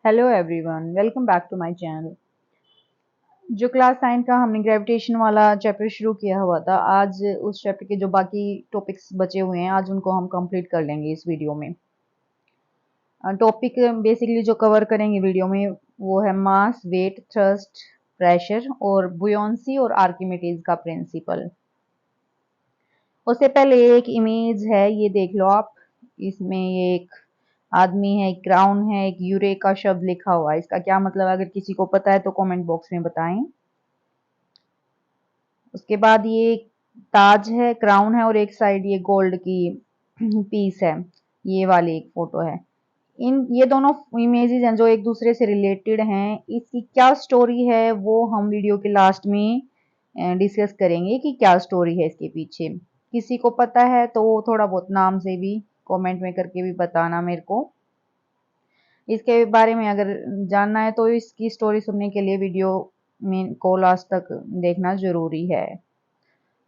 Hello everyone, welcome back to my channel. जो class 9 का हमने ग्रेविटेशन वाला चैप्टर शुरू किया हुआ था, आज उस चैप्टर के जो बाकी टॉपिक्स बचे हुए हैं, आज उनको हम कंप्लीट कर लेंगे इस वीडियो में। टॉपिक बेसिकली जो कवर करेंगे वीडियो में वो है मास, वेट, थ्रस्ट, प्रेशर और बुयांसी और आर्किमिडीज का प्रिंसिपल। उससे पहले एक इमेज है, ये देख लो आप। इसमें ये एक आदमी है, एक क्राउन है, एक यूरेका शब्द लिखा हुआ है। इसका क्या मतलब है, अगर किसी को पता है तो कमेंट बॉक्स में बताएं। उसके बाद ये ताज है, क्राउन है और एक साइड ये गोल्ड की पीस है। ये वाली एक फोटो है। इन ये दोनों इमेजेस हैं जो एक दूसरे से रिलेटेड हैं। इसकी क्या स्टोरी है वो हम वीडियो के लास्ट में डिस्कस करेंगे कि क्या स्टोरी है इसके पीछे। किसी को पता है तो वो थोड़ा बहुत नाम से भी कमेंट में करके भी बताना मेरे को। इसके बारे में अगर जानना है तो इसकी स्टोरी सुनने के लिए वीडियो में को लास्ट तक देखना जरूरी है।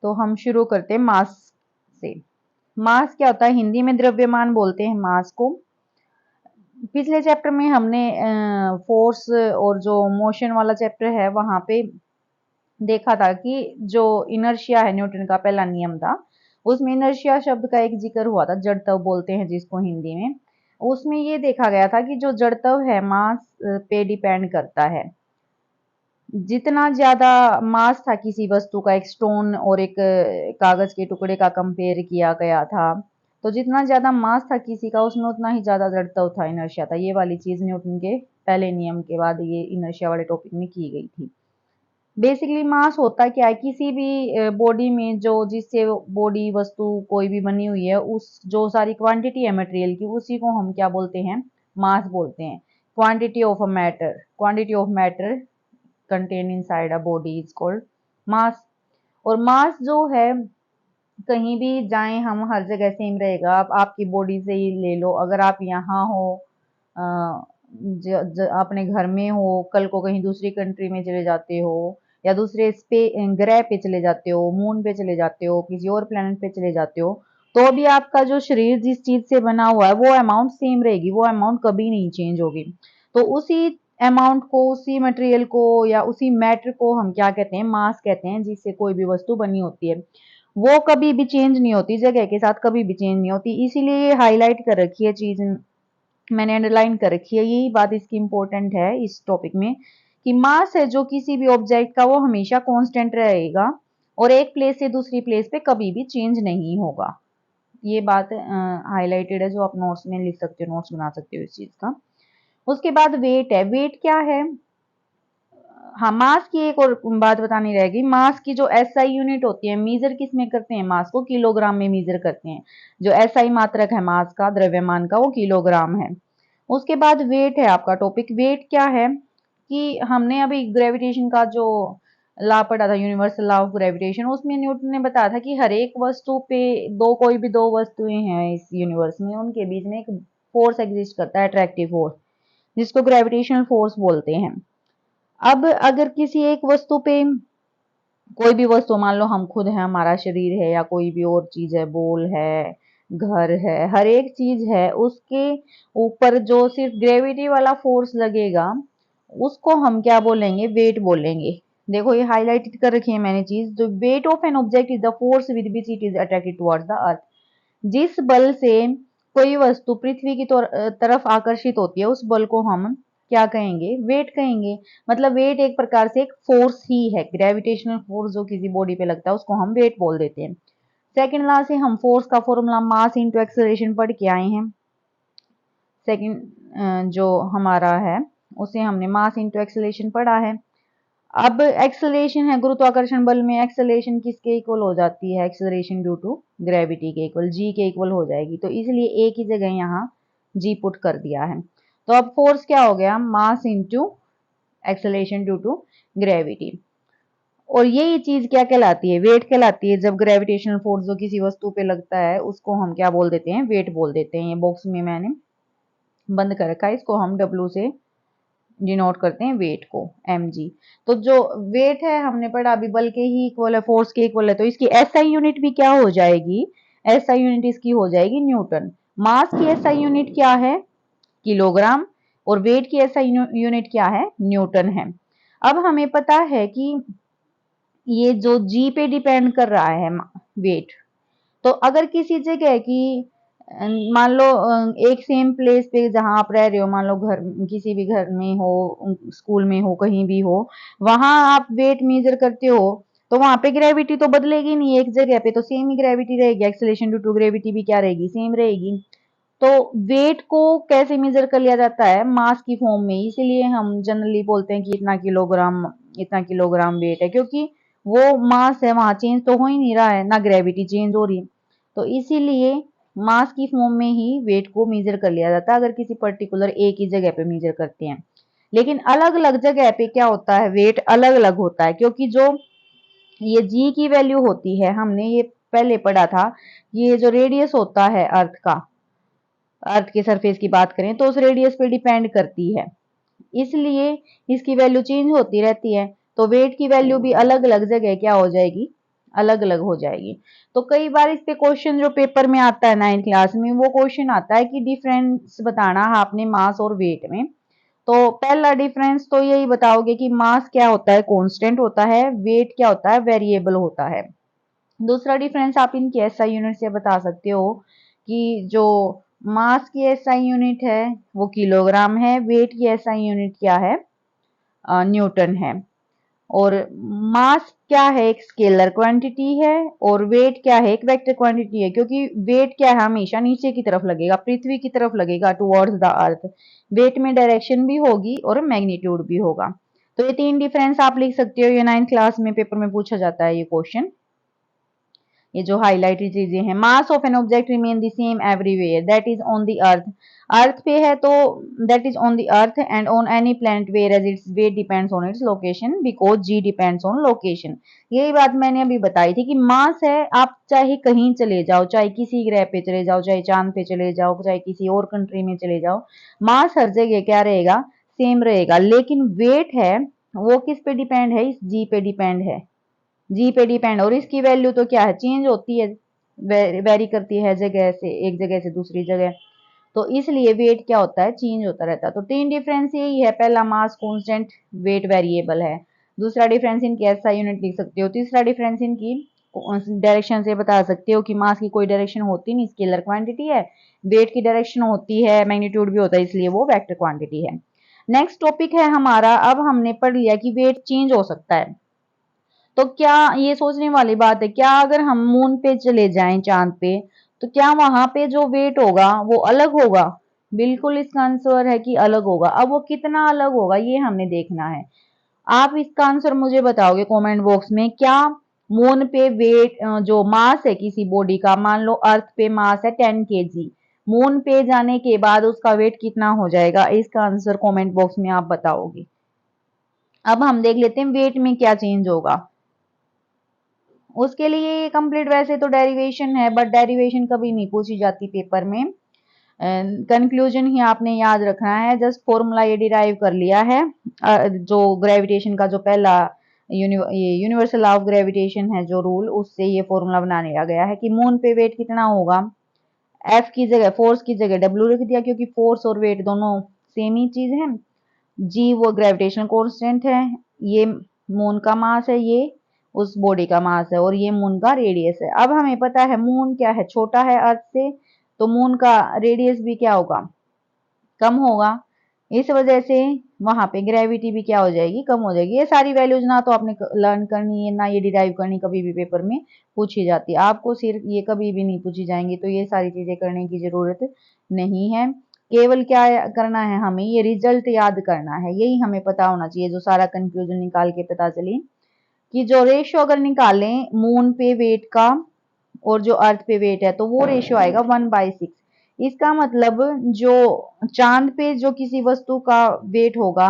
तो हम शुरू करते हैं मास से। मास क्या होता है? हिंदी में द्रव्यमान बोलते हैं मास को। पिछले चैप्टर में हमने फोर्स और जो मोशन वाला चैप्टर है वहां पे देखा था कि जो इनर्शिया है, न्यूटन का पहला नियम था, उसमें इनर्शिया शब्द का एक जिक्र हुआ था। जड़त्व बोलते हैं जिसको हिंदी में। उसमें ये देखा गया था कि जो जड़त्व है मास पे डिपेंड करता है। जितना ज्यादा मास था किसी वस्तु का, एक स्टोन और एक कागज के टुकड़े का कंपेयर किया गया था, तो जितना ज्यादा मास था किसी का उसमें उतना ही ज्यादा जड़त्व था, इनर्शिया था। ये वाली चीज न्यूटन के पहले नियम के बाद ये इनर्शिया वाले टॉपिक में की गई थी। बेसिकली मास होता क्या है? किसी भी बॉडी में जो जिससे बॉडी वस्तु कोई भी बनी हुई है, उस जो सारी क्वांटिटी है मटेरियल की, उसी को हम क्या बोलते हैं? मास बोलते हैं। Quantity of matter contain inside a body is called मास। और मास जो है, कहीं भी जाएं हम, हर जगह सेम रहेगा। आप आपकी बॉडी से ही ले लो, अगर आप यहाँ हो, अ, अपने घर में हो, कल को कहीं दूसरी कंट्री में चले जाते हो या दूसरे ग्रह पे चले जाते हो, मून पे चले जाते हो, किसी और प्लेनेट पे चले जाते हो, तो भी आपका जो शरीर जिस चीज से बना हुआ है वो अमाउंट सेम रहेगी, वो अमाउंट कभी नहीं चेंज होगी। तो उसी अमाउंट को, उसी मटेरियल को या उसी मैटर को हम क्या कहते हैं? मास कहते हैं, जिससे कोई भी वस्तु बनी होती है। वो कभी भी चेंज नहीं होती, जगह के साथ कभी भी चेंज नहीं होती। इसीलिए ये हाईलाइट कर रखी है चीज, मैंने अंडरलाइन कर रखी है। यही बात इसकी इंपॉर्टेंट है इस टॉपिक में, कि मास है जो किसी भी ऑब्जेक्ट का, वो हमेशा कांस्टेंट रहेगा और एक प्लेस से दूसरी प्लेस पे कभी भी चेंज नहीं होगा। ये बात हाईलाइटेड है, जो आप नोट्स में लिख सकते हो, नोट्स बना सकते हो इस चीज का। उसके बाद वेट है। वेट क्या है? हाँ, मास की एक और बात बतानी रहेगी। मास की जो एसआई यूनिट होती है, मीजर किस में करते हैं? मास को किलोग्राम में मीजर करते हैं। जो एसआई मात्रक है मास का, द्रव्यमान का, वो किलोग्राम है। उसके बाद वेट है आपका टॉपिक। वेट क्या है? कि हमने अभी ग्रेविटेशन का जो लॉ पढ़ा था, यूनिवर्सल लॉ ऑफ ग्रेविटेशन, उसमें न्यूटन ने बताया था कि हर एक वस्तु पे, दो कोई भी दो वस्तुएं हैं इस यूनिवर्स में, उनके बीच में एक फोर्स एग्जिस्ट करता है, अट्रैक्टिव फोर्स, जिसको ग्रेविटेशनल फोर्स बोलते हैं। अब अगर किसी एक वस्तु पे, कोई भी वस्तु, मान लो हम खुद हैं, हमारा शरीर है, या कोई भी और चीज है, बॉल है, घर है, हर एक चीज है, उसके ऊपर जो सिर्फ ग्रेविटी वाला फोर्स लगेगा, उसको हम क्या बोलेंगे? वेट बोलेंगे। देखो ये हाईलाइट कर रखी है मैंने चीज। The weight of an object is the force with which it is attracted towards the earth. जिस बल से कोई वस्तु पृथ्वी की तरफ आकर्षित होती है, उस बल को हम क्या कहेंगे? वेट कहेंगे। मतलब वेट एक प्रकार से एक फोर्स ही है, ग्रेविटेशनल फोर्स जो किसी बॉडी पे लगता है उसको हम वेट बोल देते हैं। सेकंड लॉ से हम फोर्स का फॉर्मूला मास इनटू एक्सेलरेशन पढ़ के आए हैं। सेकंड जो हमारा है, उसे हमने मास इनटू एक्सेलरेशन पढ़ा है। अब एक्सेलरेशन है, गुरुत्वाकर्षण बल में एक्सेलरेशन किसके इक्वल हो जाती है? एक्सेलरेशन ड्यू टू ग्रेविटी के इक्वल, जी के इक्वल हो जाएगी। तो इसलिए ए की जगह यहाँ जी पुट कर दिया है। तो अब फोर्स क्या हो गया? Mass into acceleration due to gravity. और यही चीज क्या कहलाती है? वेट कहलाती है। जब ग्रेविटेशनल फोर्स जो किसी वस्तु पे लगता है उसको हम क्या बोल देते हैं? वेट बोल देते हैं। ये बॉक्स में मैंने बंद कर रखा है, इसको हम डब्ल्यू से डिनोट करते हैं, वेट को, mg। तो जो वेट है हमने पढ़ा अभी, बल के ही इक्वल है, फोर्स के इक्वल है, तो इसकी एसआई यूनिट भी क्या हो जाएगी? एसआई यूनिट इसकी हो जाएगी न्यूटन। मास की एसआई यूनिट क्या है? किलोग्राम। और वेट की ऐसा यूनिट क्या है, न्यूटन है। अब हमें पता है कि ये जो जी पे डिपेंड कर रहा है वेट, तो अगर किसी जगह की मान लो एक सेम प्लेस पे जहां आप रह रहे हो, मान लो घर, किसी भी घर में हो, स्कूल में हो, कहीं भी हो, वहां आप वेट मेजर करते हो, तो वहां पे ग्रेविटी तो बदलेगी नहीं, एक जगह पे तो सेम ही ग्रेविटी रहेगी, एक्सेलरेशन ड्यू टू ग्रेविटी भी क्या रहेगी, सेम रहेगी। तो वेट को कैसे मेजर कर लिया जाता है, मास की फॉर्म में, इसीलिए हम जनरली बोलते हैं कि इतना किलोग्राम वेट है, क्योंकि वो मास है, वहां चेंज तो हो ही नहीं रहा है, ना ग्रेविटी चेंज हो रही है, तो इसीलिए मास की फॉर्म में ही वेट को मेजर कर लिया जाता है अगर किसी पर्टिकुलर एक ही जगह पे मेजर करते हैं। लेकिन अलग अलग जगह पे क्या होता है, वेट अलग अलग होता है, क्योंकि जो ये जी की वैल्यू होती है, हमने ये पहले पढ़ा था, ये जो रेडियस होता है अर्थ के सरफेस की बात करें तो उस रेडियस पे डिपेंड करती है, इसलिए इसकी वैल्यू चेंज होती रहती है, तो वेट की वैल्यू भी अलग अलग जगह क्या हो जाएगी, अलग अलग हो जाएगी। तो कई बार इस पे क्वेश्चन जो पेपर में आता है 9th क्लास में, वो क्वेश्चन आता है कि डिफरेंस बताना आपने मास और वेट में। तो पहला डिफरेंस तो यही बताओगे कि मास क्या होता है, कांस्टेंट होता है, वेट क्या होता है, वेरिएबल होता है। दूसरा डिफरेंस आप इनकी एसआई यूनिट से बता सकते हो कि जो मास की एसआई यूनिट है वो किलोग्राम है, वेट की एसआई यूनिट क्या है, न्यूटन है। और मास क्या है, एक स्केलर क्वांटिटी है, और वेट क्या है, एक वेक्टर क्वांटिटी है, क्योंकि वेट क्या है, हमेशा नीचे की तरफ लगेगा, पृथ्वी की तरफ लगेगा, टुवर्ड्स द अर्थ। वेट में डायरेक्शन भी होगी और मैग्नीट्यूड भी होगा। तो ये तीन डिफरेंस आप लिख सकते हो, ये 9th क्लास में पेपर में पूछा जाता है ये क्वेश्चन। ये जो हाईलाइटेड चीजें हैं, mass of an object remain the same everywhere, that is on the earth, earth पे है तो that is on the earth and on any planet whereas its weight depends on its location because g depends on location. यही बात मैंने अभी बताई थी कि मास है, आप चाहे कहीं चले जाओ, चाहे किसी ग्रह पे चले जाओ, चाहे चांद पे चले जाओ, चाहे किसी और कंट्री में चले जाओ, मास हर जगह क्या रहेगा, सेम रहेगा। लेकिन वेट है वो किस पे डिपेंड है, इस जी पे डिपेंड है, जी पे डिपेंड, और इसकी वैल्यू तो क्या है, चेंज होती है, वेरी करती है जगह से, एक जगह से दूसरी जगह, तो इसलिए वेट क्या होता है, चेंज होता रहता है। तो तीन डिफरेंस यही है, पहला मास कांस्टेंट, वेट वेरिएबल है। दूसरा डिफरेंस इनकी एसआई यूनिट लिख सकते हो। तीसरा डिफरेंस इनकी डायरेक्शन से बता सकते हो कि मास की कोई डायरेक्शन होती नहीं, स्केलर क्वांटिटी है, वेट की डायरेक्शन होती है, मैग्नीट्यूड भी होता है, इसलिए वो वेक्टर क्वांटिटी है। नेक्स्ट टॉपिक है हमारा, अब हमने पढ़ लिया कि वेट चेंज हो सकता है, तो क्या ये सोचने वाली बात है, क्या अगर हम मून पे चले जाएं, चांद पे, तो क्या वहां पे जो वेट होगा वो अलग होगा? बिल्कुल इसका आंसर है कि अलग होगा। अब वो कितना अलग होगा ये हमने देखना है। आप इसका आंसर मुझे बताओगे कमेंट बॉक्स में, क्या मून पे वेट जो मास है किसी बॉडी का, मान लो अर्थ पे मास है 10 kg, मून पे जाने के बाद उसका वेट कितना हो जाएगा, इसका आंसर कमेंट बॉक्स में आप बताओगे। अब हम देख लेते हैं वेट में क्या चेंज होगा। उसके लिए कंप्लीट वैसे तो डेरिवेशन है, बट डेरिवेशन कभी नहीं पूछी जाती पेपर में, कंक्लूजन ही आपने याद रखना है, जस्ट फॉर्मूला ये डिराइव कर लिया है। जो ग्रेविटेशन का जो पहला यूनिवर्सल लॉ ऑफ ग्रेविटेशन है जो रूल, उससे ये फॉर्मूला बना लिया गया है कि मून पे वेट कितना होगा, एफ की जगह, फोर्स की जगह डब्ल्यू रख दिया, क्योंकि फोर्स और वेट दोनों सेम ही चीज है। जी वो ग्रेविटेशनल कांस्टेंट है, ये मून का मास है, ये उस बॉडी का मास है, और ये मून का रेडियस है। अब हमें पता है मून क्या है, छोटा है अर्थ से, तो मून का रेडियस भी क्या होगा, कम होगा, इस वजह से वहां पे ग्रेविटी भी क्या हो जाएगी, कम हो जाएगी। ये सारी वैल्यूज ना तो आपने लर्न करनी है, ना ये डिराइव करनी, कभी भी पेपर में पूछी जाती है आपको, सिर्फ ये कभी भी नहीं पूछी जाएंगी, तो ये सारी चीजें करने की जरूरत नहीं है। केवल क्या करना है, हमें ये रिजल्ट याद करना है, यही हमें पता होना चाहिए, जो सारा कंक्लूजन निकाल के पता चले कि जो रेशियो अगर निकालें मून पे वेट का और जो अर्थ पे वेट है, तो वो रेशियो आएगा 1/6। इसका मतलब जो चांद पे जो किसी वस्तु का वेट होगा,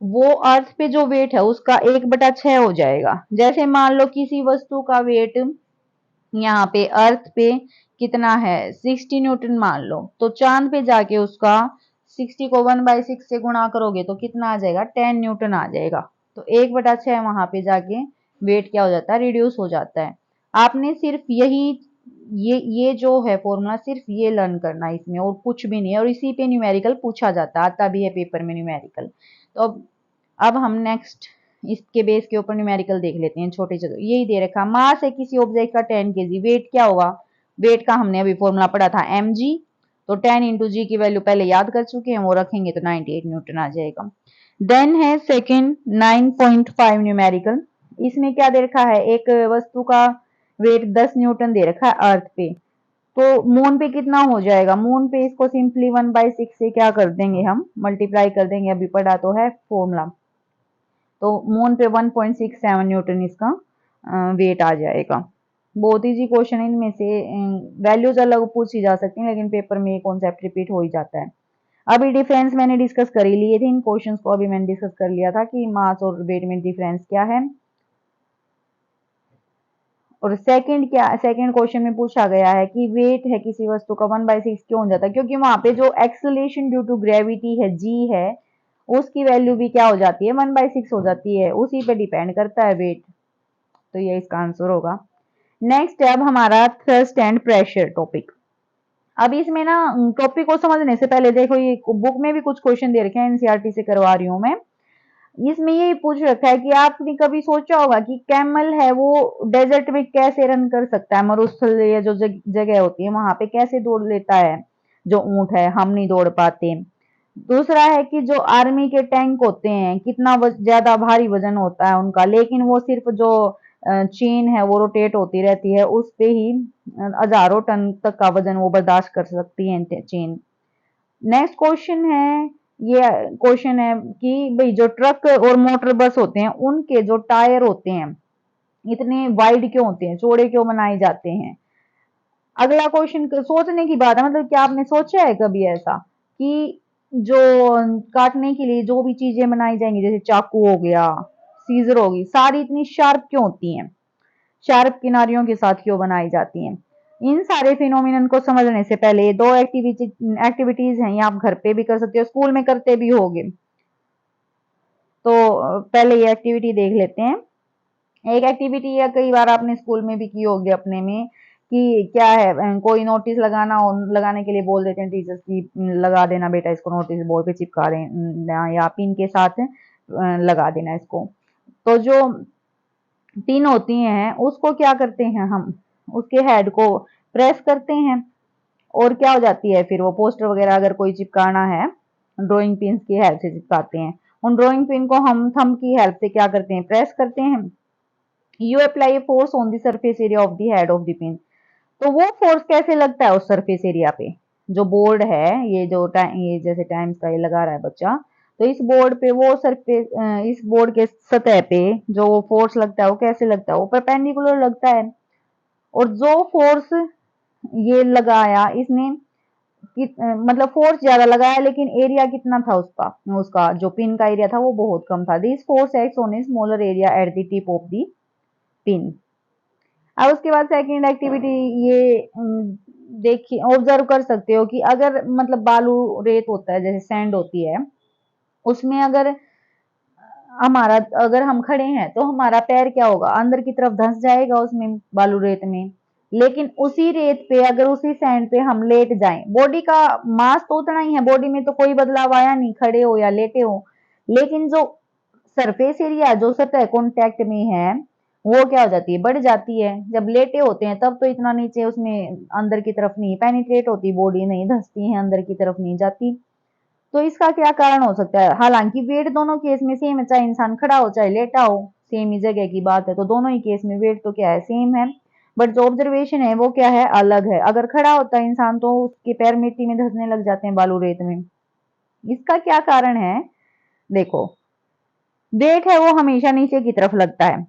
वो अर्थ पे जो वेट है उसका 1/6 हो जाएगा। जैसे मान लो किसी वस्तु का वेट यहाँ पे अर्थ पे कितना है, 60 न्यूटन मान लो, तो चांद पे जाके उसका 60 को 1/6 से गुणा करोगे तो कितना आ जाएगा, 10 न्यूटन आ जाएगा। तो 1/6 वहां पे जाके वेट क्या हो जाता है, रिड्यूस हो जाता है। आपने सिर्फ यही ये जो है फॉर्मूला सिर्फ ये लर्न करना है इसमें, और कुछ भी नहीं है, और इसी पे न्यूमेरिकल पूछा जाता आता भी है पेपर में न्यूमेरिकल। तो अब हम नेक्स्ट इसके बेस के ऊपर न्यूमेरिकल देख लेते हैं। छोटे छोटे यही दे रखा, मास है किसी ऑब्जेक्ट का 10 केजी, वेट क्या होगा, वेट का हमने अभी फॉर्मूला पढ़ा था mg, तो 10 इंटू जी की वैल्यू पहले याद कर चुके हैं, वो रखेंगे तो 98 न्यूटन आ जाएगा। देन है सेकंड 9.5 न्यूमेरिकल, इसमें क्या दे रखा है, एक वस्तु का वेट 10 न्यूटन दे रखा है अर्थ पे, तो मून पे कितना हो जाएगा, मून पे इसको सिंपली 1/6 से क्या कर देंगे, हम मल्टीप्लाई कर देंगे, अभी पढ़ा तो है फॉर्मूला। तो मून पे 1.67 न्यूटन इसका वेट आ जाएगा। बहुत इजी क्वेश्चन है, इनमें से वैल्यूज अलग पूछी जा सकती हैं, लेकिन पेपर में ये कॉन्सेप्ट रिपीट हो ही जाता है। अभी डिफरेंस मैंने डिस्कस कर ही लिए थे इन क्वेश्चंस को, अभी मैंने डिस्कस कर लिया था कि मास और वेट में डिफरेंस क्या है। और सेकंड क्वेश्चन में पूछा गया है कि वेट है किसी वस्तु का 1/6 क्यों हो जाता है, क्योंकि वहां पे जो एक्सेलरेशन ड्यू टू ग्रेविटी है जी है, उसकी वैल्यू भी क्या हो जाती है, 1/6 हो जाती है, उसी पे डिपेंड करता है वेट। तो ये इसका आंसर होगा। नेक्स्ट है अब हमारा थ्रस्ट एंड प्रेशर टॉपिक। अब इसमें ना टॉपिक को समझने से पहले देखो, ये बुक में भी कुछ क्वेश्चन दे रखे हैं, एनसीईआरटी से करवा रही हूँ मैं। इसमें ये पूछ रखा है कि आपने कभी सोचा होगा कि कैमल है वो डेजर्ट में कैसे रन कर सकता है, मरुस्थल या जो जगह होती है वहां पे कैसे दौड़ लेता है, जो ऊंट है हम नहीं दौड़ पाते। दूसरा है कि जो आर्मी के टैंक होते हैं कितना ज्यादा भारी वजन होता है उनका, लेकिन वो सिर्फ जो चेन है वो रोटेट होती रहती है, उस पे ही हजारों टन तक का वजन वो बर्दाश्त कर सकती है चेन। नेक्स्ट क्वेश्चन है, ये क्वेश्चन है कि भाई जो ट्रक और मोटर बस होते हैं उनके जो टायर होते हैं इतने वाइड क्यों होते हैं, चौड़े क्यों बनाए जाते हैं। अगला क्वेश्चन सोचने की बात है, मतलब क्या आपने सोचा है कभी ऐसा कि जो काटने के लिए जो भी चीजें बनाई जाएंगी, जैसे चाकू हो गया, सीजर होगी, सारी इतनी शार्प क्यों होती हैं, शार्प किनारियों के साथ क्यों बनाई जाती हैं। इन सारे फिनोमिनन को समझने से पहले दो एक्टिविटीज हैं, ये आप घर पे भी कर सकते हो, स्कूल में करते भी होगे। तो पहले ये एक्टिविटी देख लेते हैं। एक एक्टिविटी या कई बार आपने स्कूल में भी की होगी अपने में, कि क्या है कोई नोटिस लगाना हो, लगाने के लिए बोल देते हैं टीचर्स की लगा देना बेटा इसको, नोटिस बोर्ड पे चिपका देना या पिन के साथ लगा देना इसको। तो जो पिन होती हैं उसको क्या करते हैं हम, उसके हेड को प्रेस करते हैं, और क्या हो जाती है फिर वो पोस्टर वगैरह अगर कोई चिपकाना है ड्राइंग पिन की हेल्प से चिपकाते हैं। उन ड्राइंग पिन को हम थंब की हेल्प से क्या करते हैं, प्रेस करते हैं। You apply force on the surface area of the head of the pin, तो वो फोर्स कैसे लगता है उस सरफेस एरिया पे, जो बोर्ड है, ये जो ये जैसे टाइम्स का ये लगा रहा है बच्चा, तो इस बोर्ड पे वो सरफेस, इस बोर्ड के सतह पे जो फोर्स लगता है वो कैसे लगता है, वो परपेंडिकुलर लगता है। और जो फोर्स ये लगाया इसने मतलब फोर्स ज्यादा लगाया, लेकिन एरिया कितना था उसका, उसका जो पिन का एरिया था वो बहुत कम था। This force acts on a smaller area at the tip of the pin. अब उसके बाद सेकंड एक्टिविटी, ये देखिए ऑब्जर्व कर सकते हो कि अगर मतलब बालू रेत होता है जैसे सैंड होती है, उसमें अगर हमारा, अगर हम खड़े हैं तो हमारा पैर क्या होगा, अंदर की तरफ धंस जाएगा उसमें बालू रेत में। लेकिन उसी रेत पे अगर उसी सैंड पे हम लेट जाएं, बॉडी का मास तो उतना ही है, बॉडी में तो कोई बदलाव आया नहीं, खड़े हो या लेटे हो, लेकिन जो सरफेस एरिया जो सतह कांटेक्ट में है वो क्या हो जाती है, बढ़ जाती है। जब लेटे होते हैं तब तो इतना नीचे उसमें अंदर की तरफ नहीं पेनिट्रेट होती, बॉडी नहीं धंसती है, अंदर की तरफ नहीं जाती। तो इसका क्या कारण हो सकता है, हालांकि वेट दोनों केस में सेम है, चाहे इंसान खड़ा हो चाहे लेटा हो, सेम ही जगह की बात है, तो दोनों ही केस में वेट तो क्या है, सेम है। बट जो ऑब्जर्वेशन है वो क्या है, अलग है। अगर खड़ा होता है इंसान तो उसके पैर मिट्टी में धंसने लग जाते हैं बालू रेत में। इसका क्या कारण है, देखो वेट है वो हमेशा नीचे की तरफ लगता है,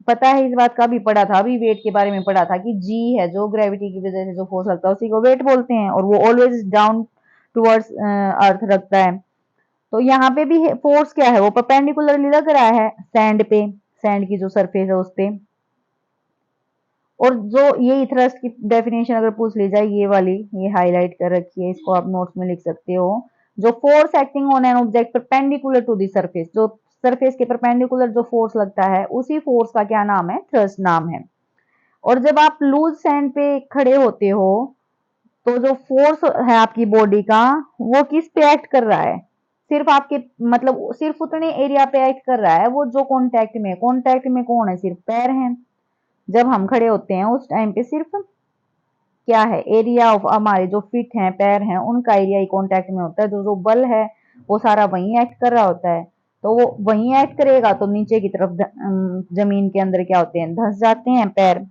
पता है इस बात का, भी पढ़ा था, अभी वेट के बारे में पढ़ा था कि जी है जो ग्रेविटी की वजह से जो फोर्स लगता है उसी को वेट बोलते हैं, और वो ऑलवेज डाउन टुवर्ड्स अर्थ रखता है। तो यहाँ पे भी फोर्स क्या है, वो परपेंडिकुलरली लग रहा है सैंड पे, सैंड की जो सरफेस है उस पे। और जो ये थ्रस्ट की डेफिनेशन अगर पूछ ली जाए, ये वाली ये हाईलाइट कर रखी है, इसको आप नोट्स में लिख सकते हो। जो force acting on an object perpendicular to the surface, जो सरफेस के परपेंडिकुलर जो फोर्स लगता है उसी फोर्स का क्या नाम है, थ्रस्ट नाम है। और जब आप लूज सैंड पे खड़े होते हो तो जो फोर्स है आपकी बॉडी का वो किस पे एक्ट कर रहा है? सिर्फ आपके मतलब सिर्फ उतने एरिया पे एक्ट कर रहा है वो जो कांटेक्ट में कौन है? सिर्फ पैर हैं। जब हम खड़े होते हैं उस टाइम पे सिर्फ क्या है? एरिया ऑफ हमारे जो फिट हैं पैर हैं उनका एरिया ही कांटेक्ट में होता है। जो जो बल है वो सारा वहीं एक्ट कर रहा होता है। तो वो वहीं एक्ट करेगा तो नीचे की तरफ जमीन के अंदर क्या होते हैं? धंस जाते हैं पैर।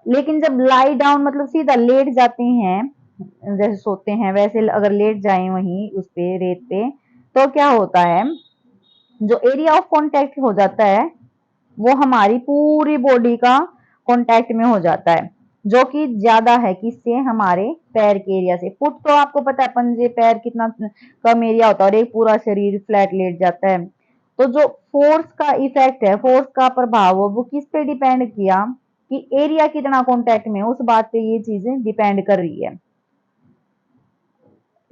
लेकिन जब लाई डाउन मतलब सीधा लेट जाते हैं, जैसे सोते हैं वैसे अगर लेट जाएं वहीं उस पे रेत पे, तो क्या होता है? जो एरिया ऑफ कांटेक्ट हो जाता है वो हमारी पूरी बॉडी का कांटेक्ट में हो जाता है, जो कि ज्यादा है किससे? हमारे पैर के एरिया से। फुट तो आपको पता है पंजे पैर कितना कम एरिया होता है और एक पूरा शरीर फ्लैट लेट जाता है। तो जो फोर्स का इफेक्ट है, फोर्स का प्रभाव वो किस पे डिपेंड किया कि एरिया कितना कांटेक्ट में, उस बात पे ये चीजें डिपेंड कर रही है।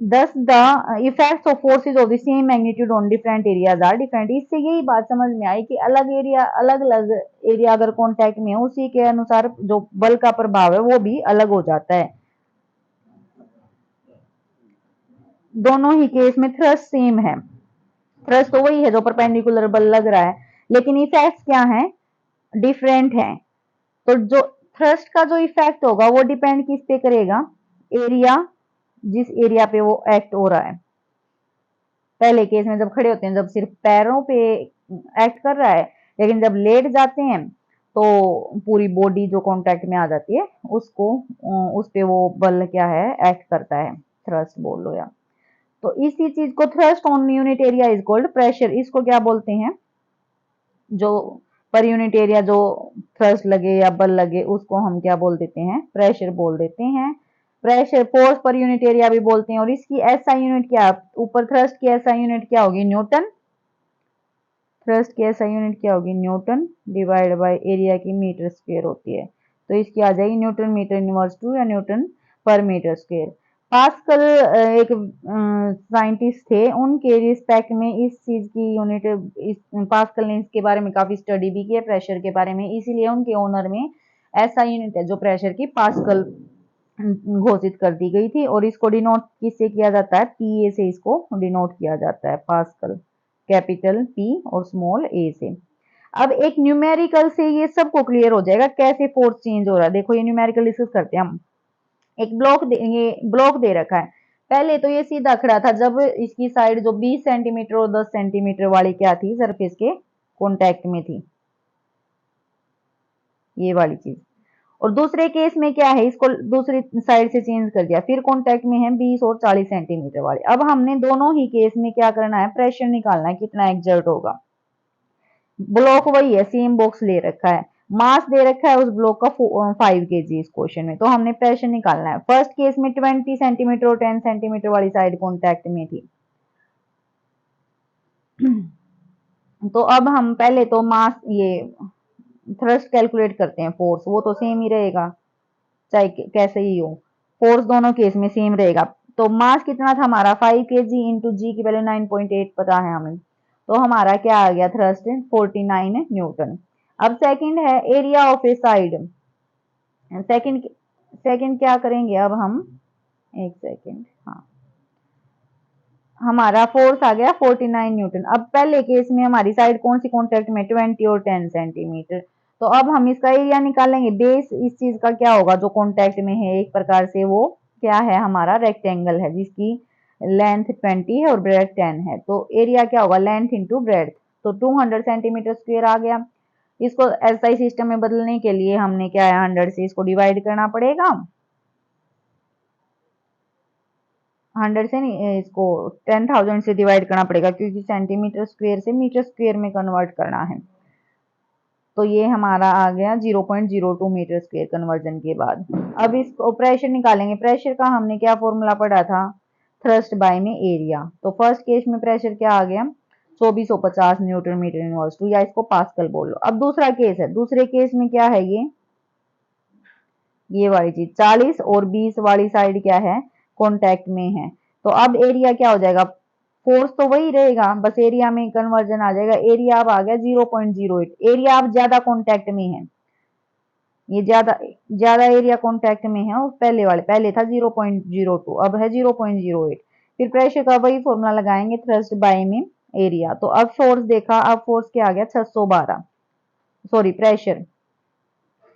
Thus the effects of forces of the same magnitude on different areas are different। इससे यही बात समझ में आई कि अलग अलग एरिया अगर कांटेक्ट में है उसी के अनुसार जो बल का प्रभाव है वो भी अलग हो जाता है। दोनों ही केस में थ्रस्ट सेम है। थ्रस्ट तो वही है जो परपेंडिकुलर बल लग रहा है, लेकिन इफेक्ट्स क्या है? डिफरेंट है। तो जो थ्रस्ट का जो इफेक्ट होगा वो डिपेंड किस पे करेगा? एरिया, जिस एरिया पे वो एक्ट हो रहा है। पहले केस में जब खड़े होते हैं जब सिर्फ पैरों पे एक्ट कर रहा है, लेकिन जब लेट जाते हैं तो पूरी बॉडी जो कांटेक्ट में आ जाती है उसको उस पे वो बल क्या है? एक्ट करता है। थ्रस्ट बोल लो या तो इसी चीज को thrust on unit area is called pressure. इसको क्या बोलते हैं? जो पर यूनिट एरिया जो थ्रस्ट लगे या बल लगे उसको हम क्या बोल देते हैं? प्रेशर बोल देते हैं। Pressure force per unit area भी बोलते हैं। और इसकी एसआई यूनिट क्या? ऊपर थ्रस्ट की एसआई यूनिट क्या होगी? न्यूटन। थ्रस्ट की एसआई यूनिट क्या होगी? न्यूटन डिवाइड बाय एरिया की मीटर स्क्वायर होती है। तो इसकी आ जाएगी न्यूटन मीटर इनवर्स टू या न्यूटन पर मीटर स्क्वायर। पास्कल एक साइंटिस्ट थे, उनके रिस्पेक्ट में इस चीज की यूनिट पास्कल ने इसके बारे में काफी स्टडी भी की है प्रेशर के बारे में, इसीलिए उनके ओनर में ऐसा यूनिट है जो प्रेशर की पास्कल घोषित कर दी गई थी। और इसको डिनोट किससे किया जाता है? पीए से इसको डिनोट किया जाता है, पास्कल कैपिटल पी और स्मॉल ए से। अब एक न्यूमेरिकल से ये सबको क्लियर हो जाएगा कैसे फोर्स चेंज हो रहा है। देखो ये न्यूमेरिकल डिस्कस करते हैं हम। एक ये ब्लॉक दे रखा है। पहले तो ये सीधा खड़ा था जब इसकी साइड जो 20 सेंटीमीटर और 10 सेंटीमीटर वाली क्या थी? सरफेस के कांटेक्ट में थी, ये वाली चीज। और दूसरे केस में क्या है? इसको दूसरी साइड से चेंज कर दिया, फिर कांटेक्ट में है 20 और 40 सेंटीमीटर वाले। अब हमने दोनों ही केस में क्या करना है? प्रेशर निकालना है कितना एक्सर्ट होगा। ब्लॉक वही है, सेम बॉक्स ले रखा है, मास दे रखा है उस ब्लॉक का 5 kg इस क्वेश्चन में। तो हमने प्रेशर निकालना है। फर्स्ट केस में 20 सेंटीमीटर और 10 सेंटीमीटर वाली साइड कांटेक्ट में थी। तो अब हम पहले तो मास ये थ्रस्ट कैलकुलेट करते हैं। फोर्स वो तो सेम ही रहेगा चाहे कैसे ही हो, फोर्स दोनों केस में सेम रहेगा। तो मास कितना था हमारा? 5 kg इंटू जी की वैल्यू 9.8 पता है हमें, तो हमारा क्या आ गया? Thrust 49 Newton. अब सेकंड है area of A side. Second second क्या करेंगे अब हम? एक सेकंड, हाँ, हमारा फोर्स आ गया 49 न्यूटन। अब पहले केस में हमारी साइड कौन सी कांटेक्ट में? 20 और 10 सेंटीमीटर। तो अब हम इसका एरिया निकालेंगे। बेस इस चीज का क्या होगा जो कांटेक्ट में है? एक प्रकार से वो क्या है? हमारा रेक्टेंगल है जिसकी लेंथ 20 है और ब्रेथ 10 है। तो एरिया क्या होगा? Length into breadth. तो 200 सेंटीमीटर स्क्वायर आ गया। इसको एसआई सिस्टम में बदलने के लिए हमने क्या है? 100 से इसको डिवाइड करना पड़ेगा। 100 से नहीं, इसको 10,000 से डिवाइड करना पड़ेगा क्योंकि सेंटीमीटर स्क्वायर से मीटर स्क्वायर में कन्वर्ट करना है। तो ये हमारा आ गया 0.02 मीटर स्क्वायर कन्वर्जन के बाद। अब इसको प्रेशर निकालेंगे। प्रेशर का हमने क्या फॉर्मूला पढ़ा था? थ्रस्ट बाय में एरिया। तो फर्स्ट केस में प्रेशर क्या आ गया? 2450 न्यूटन मीटर इनवर्स टू, या इसको पास्कल बोल लो। अब दूसरा केस है, दूसरे केस में क्या है? ये वाली चीज 40 और 20 वाली साइड क्या है? कॉन्टेक्ट में है। तो अब एरिया क्या हो जाएगा? फोर्स तो वही रहेगा, बस एरिया में कन्वर्जन आ जाएगा। एरिया अब आ गया 0.08। एरिया अब ज्यादा कॉन्टेक्ट में है ये ज्यादा ज्यादा एरिया कॉन्टैक्ट में है, और पहले था 0.02, अब है 0.08। फिर प्रेशर का वही फॉर्मूला लगाएंगे, थ्रस्ट बाय में एरिया। तो अब फोर्स देखा, अब फोर्स क्या आ गया 612, सॉरी प्रेशर,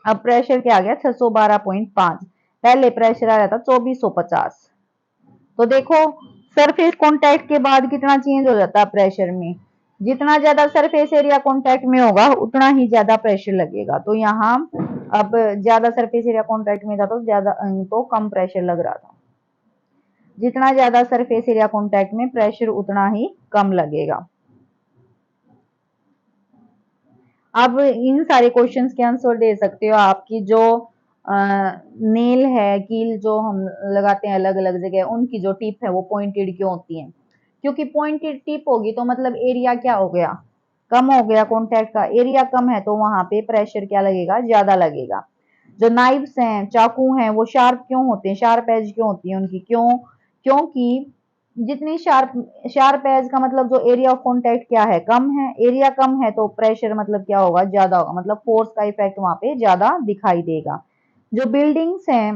अब प्रेशर क्या आ गया 612.5, पहले प्रेशर आ रहा था 2450। तो देखो सरफेस कांटेक्ट के बाद कितना चेंज हो जाता है प्रेशर में, जितना ज्यादा सरफेस एरिया कांटेक्ट में होगा उतना ही ज्यादा प्रेशर लगेगा। तो यहाँ अब ज्यादा सरफेस एरिया कांटेक्ट में था तो ज्यादा तो कम प्रेशर लग रहा था, जितना ज्यादा सरफेस एरिया कांटेक्ट में प्रेशर उतना ही कम लगेगा। अब इन सारे क्वेश्चंस के आंसर दे सकते हो। आपकी जो नेल है, कील जो हम लगाते हैं अलग अलग जगह, उनकी जो टिप है वो पॉइंटेड क्यों होती है? क्योंकि पॉइंटेड टिप होगी तो मतलब एरिया क्या हो गया, कम हो गया, कॉन्टैक्ट का एरिया कम है तो वहां पे प्रेशर क्या लगेगा, ज्यादा लगेगा। जो नाइफ्स हैं, चाकू हैं, वो शार्प क्यों होते हैं, शार्प एज क्यों होती है उनकी, क्यों? क्योंकि जितनी शार्प शार्प एज का मतलब जो एरिया ऑफ कांटेक्ट क्या है, कम है, एरिया कम है तो प्रेशर मतलब क्या होगा, ज्यादा होगा, मतलब फोर्स का इफेक्ट वहां पे ज्यादा दिखाई देगा। जो बिल्डिंग्स हैं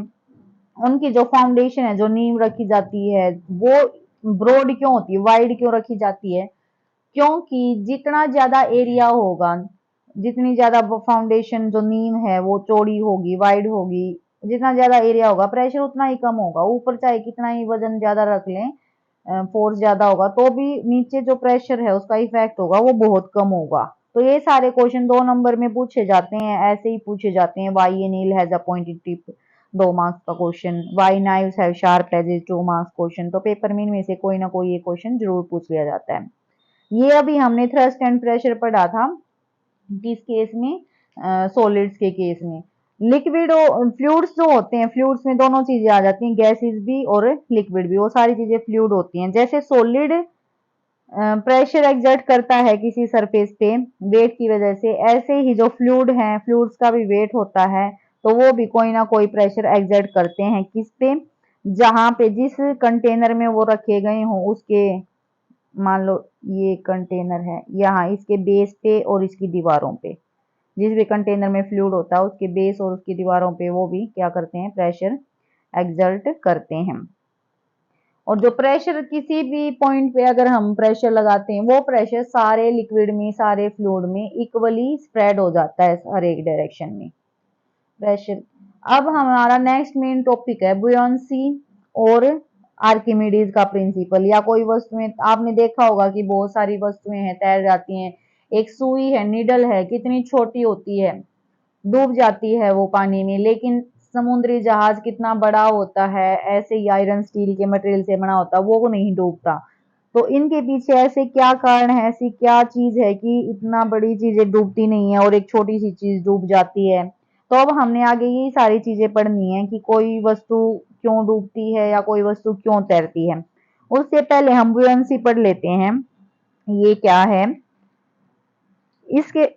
उनकी जो फाउंडेशन है, जो नींव रखी जाती है, वो ब्रॉड क्यों होती है, वाइड क्यों रखी जाती है? क्योंकि जितना ज्यादा एरिया होगा, जितनी ज्यादा फाउंडेशन जो नींव है वो चौड़ी होगी, वाइड होगी, जितना ज्यादा एरिया होगा प्रेशर उतना ही कम होगा। ऊपर चाहे कितना ही वजन ज्यादा रख लें, फोर्स ज्यादा होगा तो भी नीचे जो प्रेशर है उसका इफेक्ट होगा वो बहुत कम होगा। तो ये सारे क्वेश्चन 2 नंबर में पूछे जाते हैं, ऐसे ही पूछे जाते हैं। Why a needle has a pointed tip, 2 marks का question. Why knives have sharp edges, 2 marks question. तो पेपर में इनमें से कोई ना कोई ये क्वेश्चन जरूर पूछ लिया जाता है। ये अभी हमने थ्रस्ट एंड प्रेशर पढ़ा था, किस केस में, सॉलिड्स के केस में। लिक्विड और फ्लूइड्स जो होते हैं, फ्लूइड्स में दोनों चीजें आ जाती हैं, गैसेस भी और लिक्विड भी, वो सारी चीजें फ्लूइड होती हैं। जैसे सॉलिड प्रेशर एक्सर्ट करता है किसी सरफेस पे वेट की वजह से, ऐसे ही जो फ्लूइड हैं, फ्लूइड्स का भी वेट होता है तो वो भी कोई ना कोई प्रेशर एक्सर्ट करते हैं। किस पे? जहां पे, जिस कंटेनर में वो रखे गए हों उसके, मान लो ये कंटेनर है, यहाँ इसके बेस पे और इसकी दीवारों पे, जिस भी कंटेनर में फ्लूइड होता है उसके बेस और उसकी दीवारों पे वो भी क्या करते हैं, प्रेशर एक्सर्ट करते हैं। और जो प्रेशर किसी भी पॉइंट पे अगर हम प्रेशर लगाते हैं, वो प्रेशर सारे लिक्विड में, सारे फ्लूइड में इक्वली स्प्रेड हो जाता है हर एक डायरेक्शन में प्रेशर। अब हमारा नेक्स्ट मेन टॉपिक है बुयांसी और आर्किमिडीज का प्रिंसिपल। या कोई वस्तुएं, आपने देखा होगा कि बहुत सारी वस्तुएं हैं तैर जाती हैं। एक सुई है, निडल है, कितनी छोटी होती है, डूब जाती है वो पानी में, लेकिन समुद्री जहाज कितना बड़ा होता है, ऐसे ही आयरन स्टील के मटेरियल से बना होता है, वो नहीं डूबता। तो इनके पीछे ऐसे क्या कारण है, ऐसी क्या चीज है कि इतना बड़ी चीजें डूबती नहीं है और एक छोटी सी चीज डूब जाती है? तो अब हमने आगे ये सारी चीजें पढ़नी है कि कोई वस्तु क्यों डूबती है या कोई वस्तु क्यों तैरती है। उससे पहले हम बुयंसी पढ़ लेते हैं, ये क्या है। इसके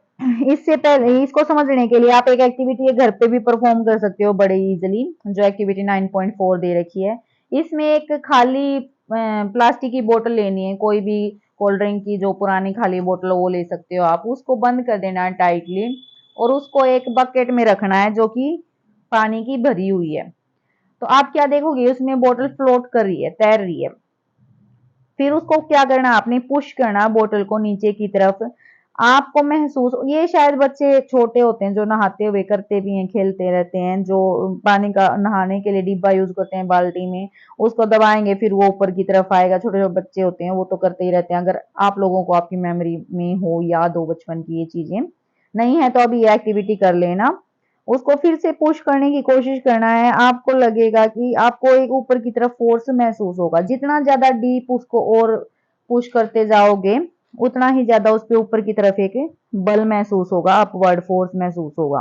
इससे पहले, इसको समझने के लिए आप एक एक्टिविटी घर पे भी परफॉर्म कर सकते हो बड़े इजीली, जो एक्टिविटी 9.4 दे रखी है। इसमें एक खाली प्लास्टिक की बोतल लेनी है, कोई भी कोल्ड ड्रिंक की जो पुरानी खाली बोतल वो ले सकते हो आप, उसको बंद कर देना है टाइटली और उसको एक बकेट में रखना है जो कि पानी की भरी हुई है। तो आप क्या देखोगे, उसमें बोतल फ्लोट कर रही है, तैर रही है। फिर उसको क्या करना, आपने पुश करना बोतल को नीचे की तरफ। आपको महसूस, ये शायद बच्चे छोटे होते हैं जो नहाते हुए करते भी हैं, खेलते रहते हैं, जो पानी का नहाने के लिए डिब्बा यूज करते हैं बाल्टी में, उसको दबाएंगे फिर वो ऊपर की तरफ आएगा। छोटे छोटे बच्चे होते हैं वो तो करते ही रहते हैं। अगर आप लोगों को आपकी मेमोरी में हो, याद हो बचपन की ये चीजें, नहीं है तो अभी ये एक्टिविटी कर लेना। उसको फिर से पुश करने की कोशिश करना है। आपको लगेगा कि आपको एक ऊपर की तरफ फोर्स महसूस होगा, जितना ज्यादा डीप उसको और पुश करते जाओगे उतना ही ज्यादा उस पे ऊपर की तरफ एक बल महसूस होगा, अपवर्ड फोर्स महसूस होगा।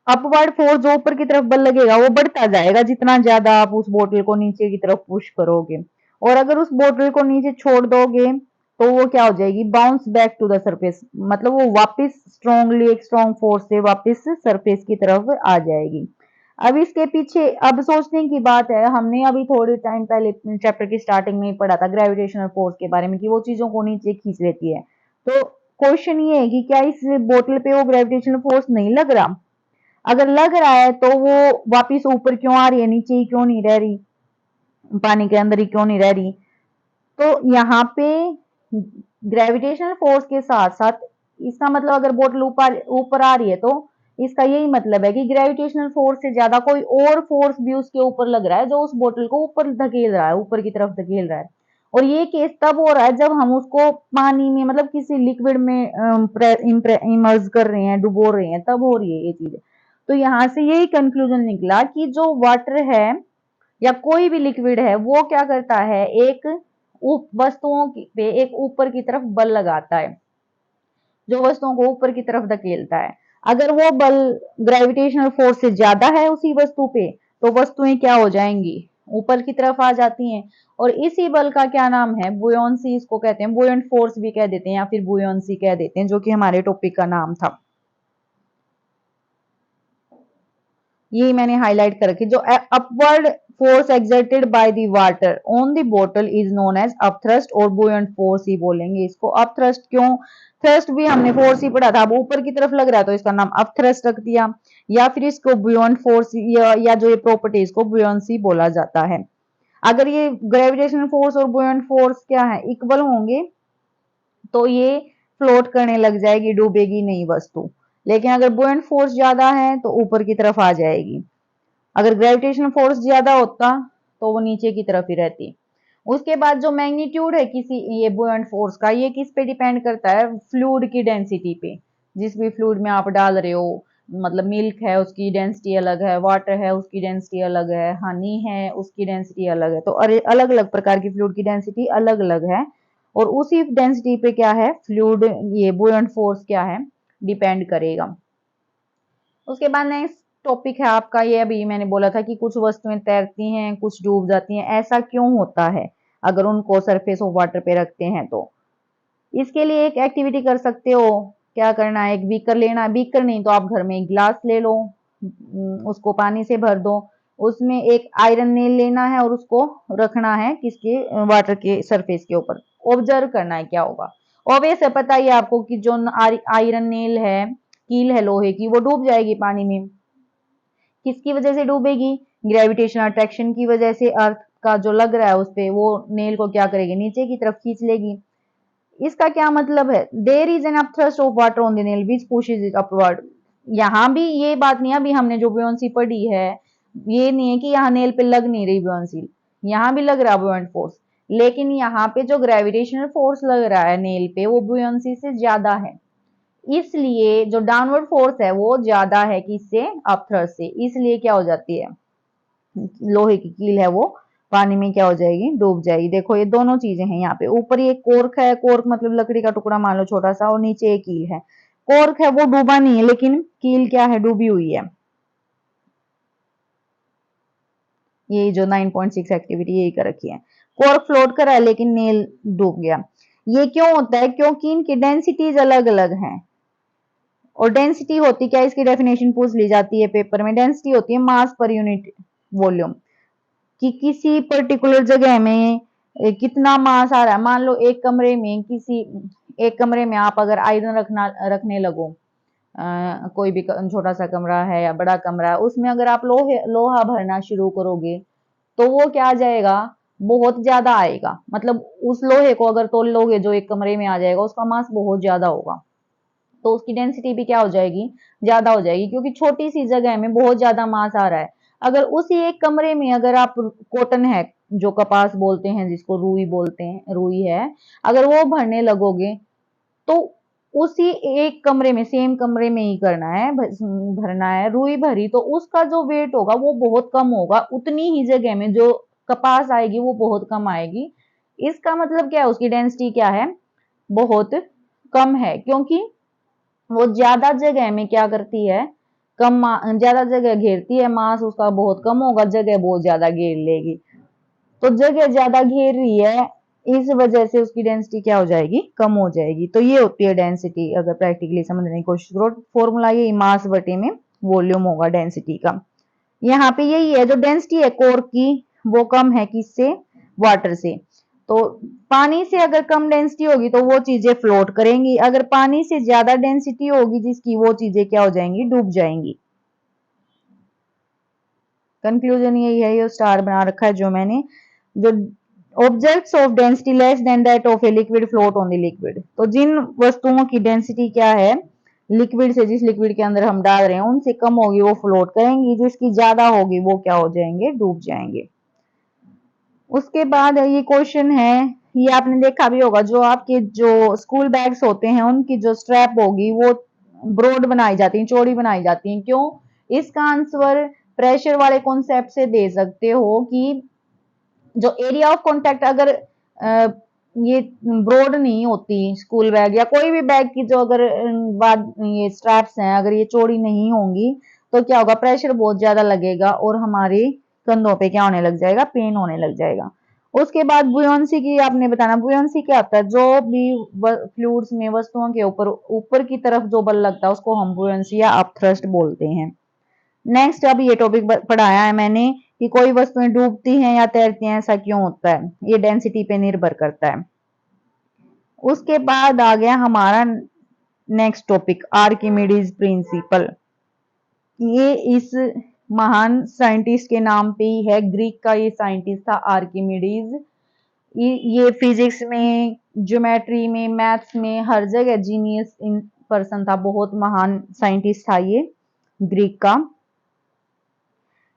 अपवर्ड फोर्स जो ऊपर की तरफ बल लगेगा वो बढ़ता जाएगा जितना ज्यादा आप उस बोतल को नीचे की तरफ पुश करोगे। और अगर उस बोतल को नीचे छोड़ दोगे तो वो क्या हो जाएगी, bounce back to the surface, मतलब वो वापस स्ट्रॉन्गली, एक स्ट्रॉन्ग फोर्स से वापस सरफेस की तरफ आ जाएगी। अब इसके पीछे अब सोचने की बात है, हमने अभी थोड़े टाइम पहले चैप्टर की स्टार्टिंग में ही पढ़ा था ग्रेविटेशनल फोर्स के बारे में कि वो चीजों को नीचे खींच लेती है। तो क्वेश्चन ये है कि क्या इस बोतल पे वो ग्रेविटेशनल फोर्स नहीं लग रहा? अगर लग रहा है तो वो वापिस ऊपर क्यों आ रही है, नीचे ही क्यों नहीं रह रही, पानी के अंदर ही क्यों नहीं रह रही। तो यहाँ पे ग्रेविटेशनल फोर्स के साथ साथ इसका मतलब अगर बोतल ऊपर ऊपर आ रही है तो इसका यही मतलब है कि ग्रेविटेशनल फोर्स से ज्यादा कोई और फोर्स भी उसके ऊपर लग रहा है जो उस बोतल को ऊपर धकेल रहा है, ऊपर की तरफ धकेल रहा है। और ये केस तब हो रहा है जब हम उसको पानी में मतलब किसी लिक्विड में इमर्ज कर रहे हैं, डुबो रहे हैं, तब हो रही है ये चीज। तो यहाँ से यही कंक्लूजन निकला कि जो वाटर है या कोई भी लिक्विड है वो क्या करता है, एक वस्तुओं पे एक ऊपर की तरफ बल लगाता है जो वस्तुओं को ऊपर की तरफ धकेलता है। अगर वो बल ग्रेविटेशनल फोर्स से ज्यादा है उसी वस्तु पे तो वस्तुएं क्या हो जाएंगी, ऊपर की तरफ आ जाती हैं। और इसी बल का क्या नाम है, बुयोंसी इसको कहते हैं, बुयंट फोर्स भी कह देते हैं या फिर बुयोंसी कह देते हैं, जो कि हमारे टॉपिक का नाम था। ये मैंने हाईलाइट कर रखी। जो upward force exerted by the water on the bottle is known as upthrust और बुयंट फोर्स ही बोलेंगे इसको। अपथ्रस्ट क्यों, थ्रस्ट भी हमने फोर्स ही पढ़ा था, अब ऊपर की तरफ लग रहा है तो इसका नाम अपथ्रस्ट रख दिया, या फिर इसको बुयंट फोर्स या जो ये प्रॉपर्टी इसको बुयंसी बोला जाता है। अगर ये ग्रेविटेशनल फोर्स और बुयंट फोर्स क्या है, इक्वल होंगे तो ये फ्लोट करने लग जाएगी, डूबेगी नहीं वस्तु। लेकिन अगर बुयंट फोर्स ज्यादा है तो ऊपर की तरफ आ जाएगी, अगर ग्रेविटेशनल फोर्स ज्यादा होता तो वो नीचे की तरफ ही रहती। उसके बाद जो मैग्नीट्यूड है किसी ये बुयंट फोर्स का, ये किस पे डिपेंड करता है, फ्लूइड की डेंसिटी पे। जिस भी फ्लूइड में आप डाल रहे हो, मतलब मिल्क है उसकी डेंसिटी अलग है, वाटर है उसकी डेंसिटी अलग है, हनी है उसकी डेंसिटी अलग है, तो अलग अलग प्रकार की फ्लूइड की डेंसिटी अलग अलग है। और उसी डेंसिटी पे क्या है, फ्लूइड ये बुयंट फोर्स क्या है, डिपेंड करेगा। उसके बाद नेक्स्ट टॉपिक है आपका, ये अभी मैंने बोला था कि कुछ वस्तुएं तैरती हैं कुछ डूब जाती हैं, ऐसा क्यों होता है अगर उनको सरफेस ऑफ वाटर पे रखते हैं तो। इसके लिए एक एक्टिविटी कर सकते हो, क्या करना है, एक बीकर लेना है, बीकर नहीं तो आप घर में एक गिलास ले लो, उसको पानी से भर दो, उसमें एक आयरन नेल लेना है और उसको रखना है किसके, वाटर के सरफेस के ऊपर, ऑब्जर्व करना है क्या होगा। ऑब्वियस है, पता ही है आपको कि जो आयरन नेल है, कील है लोहे की, वो डूब जाएगी पानी में। किसकी वजह से डूबेगी, ग्रेविटेशनल अट्रैक्शन की वजह से, अर्थ का जो लग रहा है उस पे, वो नेल को क्या करेगी, नीचे की तरफ खींच लेगी। इसका क्या मतलब है, there is an upthrust of water on the nail which pushes it upward. यहाँ भी ये बात नहीं है, अभी हमने जो बुयांसी पढ़ी है ये नहीं है कि यहाँ नेल पे लग नहीं रही बुयांसी, यहाँ भी लग रहा है बुयंट फोर्स, लेकिन यहाँ पे जो ग्रेविटेशनल फोर्स लग रहा है नेल पे वो बुयांसी से ज्यादा है, इसलिए जो डाउनवर्ड फोर्स है वो ज्यादा है किससे, अपथ्रस्ट से, इसलिए क्या हो जाती है, लोहे की कील है वो पानी में क्या हो जाएगी, डूब जाएगी। देखो ये दोनों चीजें हैं, यहाँ पे ऊपर ये कोर्क है, कोर्क मतलब लकड़ी का टुकड़ा मान लो छोटा सा, और नीचे एक कील है। कोर्क है वो डूबा नहीं है लेकिन कील क्या है, डूबी हुई है। ये जो 9.6 एक्टिविटी यही कर रखी है, कोर्क फ्लोट कर रहा है लेकिन नेल डूब गया। ये क्यों होता है, क्योंकि इनकी डेंसिटीज अलग अलग हैं। और डेंसिटी होती क्या, इसकी डेफिनेशन पूछ ली जाती है पेपर में, डेंसिटी होती है मास पर यूनिट वॉल्यूम, कि किसी पर्टिकुलर जगह में कितना मास आ रहा है। मान लो एक कमरे में किसी एक कमरे में आप अगर आयरन रखने लगो, कोई भी छोटा सा कमरा है या बड़ा कमरा है, उसमें अगर आप लोहा भरना शुरू करोगे तो वो क्या आ जाएगा, बहुत ज्यादा आएगा। मतलब उस लोहे को अगर तोल लोगे जो एक कमरे में आ जाएगा, उसका मास बहुत ज्यादा होगा, तो उसकी डेंसिटी भी क्या हो जाएगी, ज्यादा हो जाएगी, क्योंकि छोटी सी जगह में बहुत ज्यादा मास आ रहा है। अगर उसी एक कमरे में अगर आप कॉटन है, जो कपास बोलते हैं जिसको रुई बोलते हैं, रुई है, अगर वो भरने लगोगे तो उसी एक कमरे में, सेम कमरे में ही करना है, भरना है, रुई भरी तो उसका जो वेट होगा वो बहुत कम होगा, उतनी ही जगह में जो कपास आएगी वो बहुत कम आएगी। इसका मतलब क्या है, उसकी डेंसिटी क्या है, बहुत कम है, क्योंकि वो ज्यादा जगह में क्या करती है, कम ज्यादा जगह घेरती है, मास उसका बहुत कम होगा, जगह बहुत ज्यादा घेर लेगी। तो जगह ज्यादा घेर रही है, इस वजह से उसकी डेंसिटी क्या हो जाएगी, कम हो जाएगी। तो ये होती है डेंसिटी, अगर प्रैक्टिकली समझने की कोशिश करो, फॉर्मूला ये मास बटे में वॉल्यूम होगा डेंसिटी का। यहाँ पे यही है, जो डेंसिटी है कोर की वो कम है किससे, वाटर से। तो पानी से अगर कम डेंसिटी होगी तो वो चीजें फ्लोट करेंगी, अगर पानी से ज्यादा डेंसिटी होगी जिसकी, वो चीजें क्या हो जाएंगी, डूब जाएंगी। कंक्लूजन यही है, ये स्टार बना रखा है जो मैंने, जो objects of density less than that of a liquid float on the liquid. तो जिन वस्तुओं की डेंसिटी क्या है लिक्विड से, जिस लिक्विड के अंदर हम डाल रहे हैं उनसे कम होगी वो फ्लोट करेंगी, जिसकी ज्यादा होगी वो क्या हो जाएंगे, डूब जाएंगे। उसके बाद ये क्वेश्चन है, ये आपने देखा भी होगा, जो आपके जो स्कूल बैग्स होते हैं उनकी जो स्ट्रैप होगी वो ब्रॉड बनाई जाती है, चौड़ी बनाई जाती है, क्यों? इसका आंसर प्रेशर वाले कॉन्सेप्ट से दे सकते हो कि जो एरिया ऑफ कॉन्टेक्ट अगर ये ब्रॉड नहीं होती स्कूल बैग या कोई भी बैग की जो अगर बाद ये स्ट्रैप्स हैं अगर ये चौड़ी नहीं होंगी तो क्या होगा, प्रेशर बहुत ज्यादा लगेगा और हमारे कंधों पे क्या होने लग जाएगा, पेन होने लग जाएगा। उसके बाद बुयांसी की आपने बताना, बुयांसी क्या होता है, जो भी फ्लूइड्स में वस्तुओं के ऊपर ऊपर की तरफ जो बल लगता है उसको हम बुयांसी या अपथ्रस्ट बोलते हैं। नेक्स्ट अब ये टॉपिक पढ़ाया है मैंने कि कोई वस्तुएं डूबती हैं या तैरती हैं, ऐसा क्यों होता है, ये डेंसिटी पे निर्भर करता है। उसके बाद आ गया हमारा नेक्स्ट टॉपिक आर्किमिडीज प्रिंसिपल। ये इस महान साइंटिस्ट के नाम पे ही है, ग्रीक का ये साइंटिस्ट था आर्किमिडीज। ये फिजिक्स में, ज्योमेट्री में, मैथ्स में हर जगह जीनियस इन पर्सन था, बहुत महान साइंटिस्ट था ये ग्रीक का।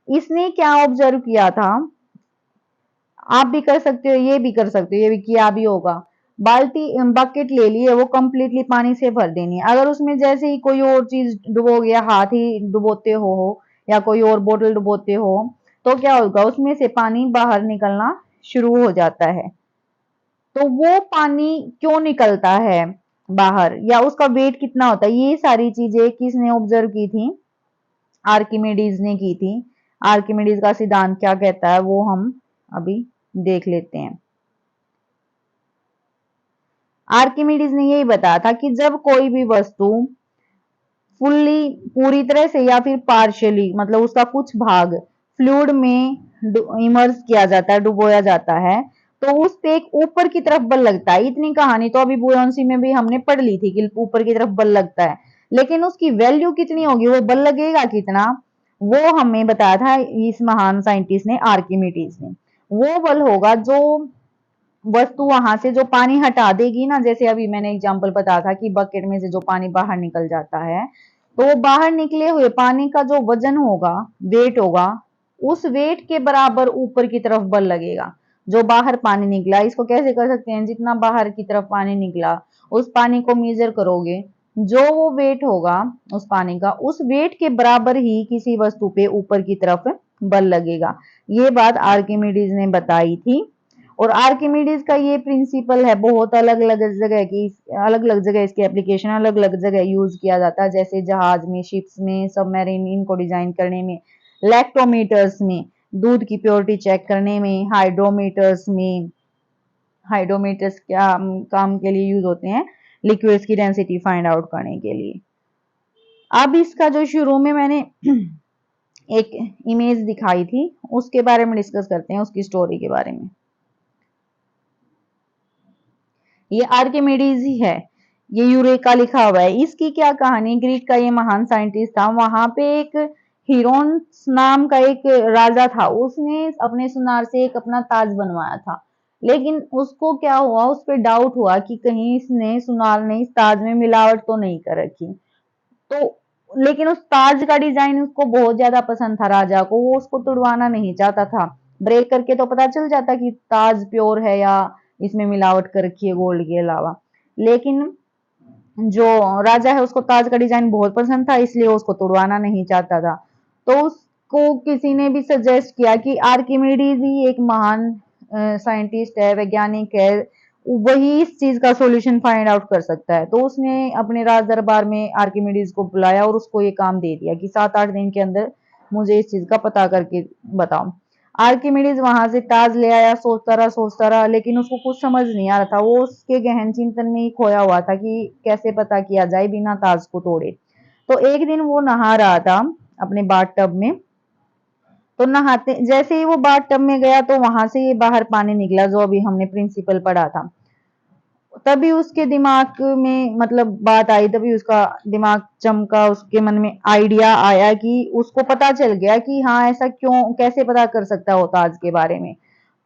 इसने क्या ऑब्जर्व किया था, आप भी कर सकते हो, ये भी कर सकते हो, ये भी किया भी होगा। बाल्टी बकेट ले ली है, वो कंप्लीटली पानी से भर देनी है, अगर उसमें जैसे ही कोई और चीज डुबोगे या हाथ ही डुबोते हो या कोई और बोतल डुबोते हो तो क्या होगा, उसमें से पानी बाहर निकलना शुरू हो जाता है। तो वो पानी क्यों निकलता है बाहर या उसका वेट कितना होता है, ये सारी चीजें किसने ऑब्जर्व की थी, आर्किमिडीज ने की थी। आर्किमिडीज का सिद्धांत क्या कहता है वो हम अभी देख लेते हैं। आर्किमिडीज ने यही बताया था कि जब कोई भी वस्तु फुल्ली पूरी तरह से या फिर पार्शियली मतलब उसका कुछ भाग फ्लूइड में इमर्स किया जाता है, डुबोया जाता है, तो उस पे एक ऊपर की तरफ बल लगता है। इतनी कहानी तो अभी बुयांसी में भी हमने पढ़ ली थी कि ऊपर की तरफ बल लगता है, लेकिन उसकी वैल्यू कितनी होगी, वो बल लगेगा कितना, वो हमें बताया था इस महान साइंटिस्ट ने आर्किमिडीज ने। वो बल होगा जो वस्तु वहां से जो पानी हटा देगी ना, जैसे अभी मैंने एग्जांपल बताया था कि बकेट में से जो पानी बाहर निकल जाता है, तो वो बाहर निकले हुए पानी का जो वजन होगा, वेट होगा, उस वेट के बराबर ऊपर की तरफ बल लगेगा जो बाहर पानी निकला। इसको कैसे कर सकते हैं, जितना बाहर की तरफ पानी निकला उस पानी को मेजर करोगे, जो वो वेट होगा उस पानी का, उस वेट के बराबर ही किसी वस्तु पे ऊपर की तरफ बल लगेगा। ये बात आर्किमिडीज ने बताई थी। और आर्किमिडीज का ये प्रिंसिपल है, बहुत अलग अलग जगह की, अलग अलग जगह इसकी एप्लीकेशन अलग अलग जगह यूज किया जाता है, जैसे जहाज में, शिप्स में, सबमरीन इनको डिजाइन करने में, लैक्टोमीटर्स में दूध की प्योरिटी चेक करने में, हाइड्रोमीटर्स में, हाइड्रोमीटर्स क्या काम के लिए यूज होते हैं, लिक्विड्स की डेंसिटी फाइंड आउट करने के लिए। अब इसका जो शुरू में मैंने एक इमेज दिखाई थी उसके बारे में डिस्कस करते हैं, उसकी स्टोरी के बारे में। ये आर्किमिडीज ही है, ये यूरेका लिखा हुआ है। इसकी क्या कहानी, ग्रीक का ये महान साइंटिस्ट था, वहां पे एक हीरोन्स नाम का एक राजा था, उसने अपने सुनार से एक अपना ताज बनवाया था, लेकिन उसको क्या हुआ, उस पर डाउट हुआ कि कहीं इसने सुनार ने इस ताज में मिलावट तो नहीं कर रखी। तो लेकिन उस ताज का डिजाइन उसको बहुत ज्यादा पसंद था राजा को, वो उसको तुड़वाना नहीं चाहता था। ब्रेक करके तो पता चल जाता कि ताज प्योर है या इसमें मिलावट कर रखी है गोल्ड के अलावा, लेकिन जो राजा है उसको ताज का डिजाइन बहुत पसंद था, इसलिए उसको तुड़वाना नहीं चाहता था। तो उसको किसी ने भी सजेस्ट किया कि आर्किमिडीज ही एक महान साइंटिस्ट है, वैज्ञानिक है, वही इस चीज का सॉल्यूशन फाइंड आउट कर सकता है। तो उसने अपने राज दरबार में आर्किमिडीज को बुलाया और उसको ये काम दे दिया कि 7-8 दिन के अंदर मुझे इस चीज का पता करके बताओ। आर्किमिडीज वहां से ताज ले आया, सोचता रहा लेकिन उसको कुछ समझ नहीं आ रहा था, वो उसके गहन चिंतन में ही खोया हुआ था कि कैसे पता किया जाए बिना ताज को तोड़े। तो एक दिन वो नहा रहा था अपने बाथ टब में, तो नहाते जैसे ही वो बाथ टब में गया तो वहां से ये बाहर पानी निकला, जो अभी हमने प्रिंसिपल पढ़ा था। तभी उसके दिमाग में मतलब बात आई, तभी उसका दिमाग चमका, उसके मन में आइडिया आया कि उसको पता चल गया कि हाँ ऐसा क्यों, कैसे पता कर सकता हो ताज के बारे में।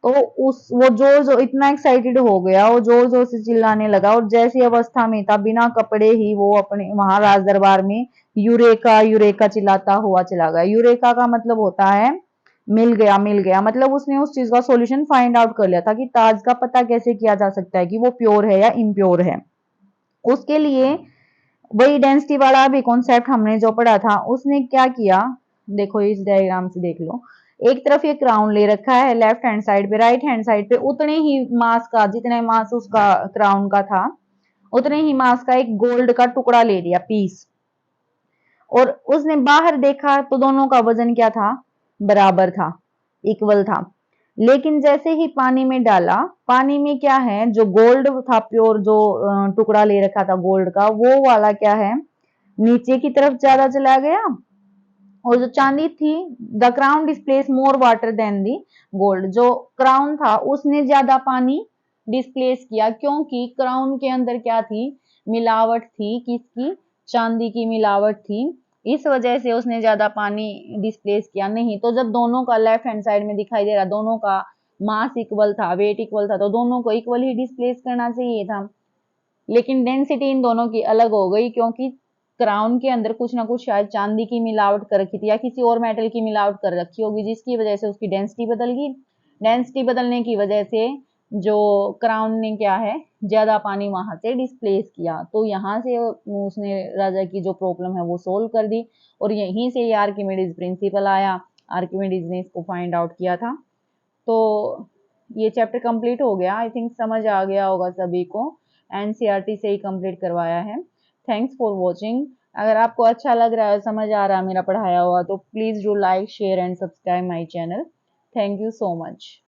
तो उस वो जोर जोर इतना एक्साइटेड हो गया, वो जोर जोर से चिल्लाने लगा और जैसी अवस्था में था बिना कपड़े ही वो अपने वहां राज दरबार में यूरेका यूरेका चिल्लाता हुआ चला गया। यूरेका का मतलब होता है मिल गया, मिल गया, मतलब उसने उस चीज का सॉल्यूशन फाइंड आउट कर लिया था कि ताज का पता कैसे किया जा सकता है कि वो प्योर है या इम्प्योर है। उसके लिए वही डेंसिटी वाला भी कॉन्सेप्ट हमने जो पढ़ा था, उसने क्या किया, देखो इस डायग्राम से देख लो। एक तरफ ये क्राउन ले रखा है लेफ्ट हैंड साइड पे, राइट हैंड साइड पे उतने ही मास का, जितने मास उसका क्राउन का था उतने ही मास का एक गोल्ड का टुकड़ा ले लिया, पीस। और उसने बाहर देखा तो दोनों का वजन क्या था, बराबर था, इक्वल था। लेकिन जैसे ही पानी में डाला, पानी में क्या है, जो गोल्ड था प्योर, जो टुकड़ा ले रखा था गोल्ड का, वो वाला क्या है, नीचे की तरफ ज्यादा चला गया। और जो चांदी थी, the crown displace more water than the gold, जो क्राउन था उसने ज्यादा पानी डिस्प्लेस किया, क्योंकि क्राउन के अंदर क्या थी, मिलावट थी, किसकी, चांदी की मिलावट थी। इस वजह से उसने ज्यादा पानी डिस्प्लेस किया। नहीं तो जब दोनों का लेफ्ट हैंड साइड में दिखाई दे रहा, दोनों का मास इक्वल था, वेट इक्वल था, तो दोनों को इक्वल ही डिस्प्लेस करना चाहिए था। लेकिन डेंसिटी इन दोनों की अलग हो गई, क्योंकि क्राउन के अंदर कुछ ना कुछ शायद चांदी की मिलावट कर रखी थी या किसी और मेटल की मिलावट कर रखी होगी, जिसकी वजह से उसकी डेंसिटी बदल गई। डेंसिटी बदलने की वजह से जो क्राउन ने क्या है, ज्यादा पानी वहां से डिस्प्लेस किया। तो यहाँ से उसने राजा की जो प्रॉब्लम है वो सोल्व कर दी, और यहीं से ये आर्किमिडीज प्रिंसिपल आया। आर्किमिडीज ने इसको फाइंड आउट किया था। तो ये चैप्टर कंप्लीट हो गया, आई थिंक समझ आ गया होगा सभी को। एनसीईआरटी से ही कंप्लीट करवाया है। Thanks for watching. अगर आपको अच्छा लग रहा है, समझ आ रहा है मेरा पढ़ाया हुआ, तो please do like share and subscribe my channel. Thank you so much.